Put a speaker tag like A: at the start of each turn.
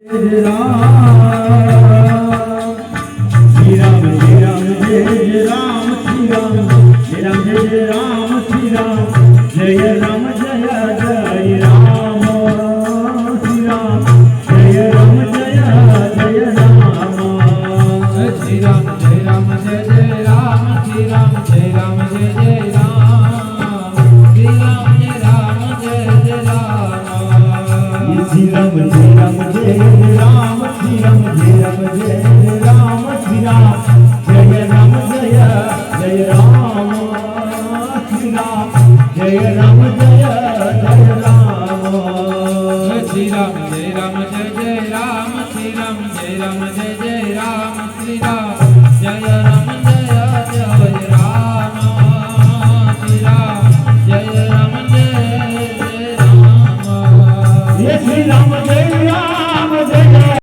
A: जय राम श्री राम जय राम जय राम श्री राम जय राम जय राम श्री राम जय राम जय जय राम श्री राम जय राम जय जय राम
B: श्री राम जय राम जय जय राम श्री राम जय राम जय जय राम श्री राम जय राम जय जय राम
A: श्री राम जय राम जय राम श्री राम जय राम जय राम श्री राम जय राम जय जय राम श्री राम जय राम जय जय राम
B: श्री राम जय राम जय जय राम श्री राम जय राम जय जय राम श्री राम जय राम जय जय राम श्री राम जय राम जय जय राम
A: ये श्री राम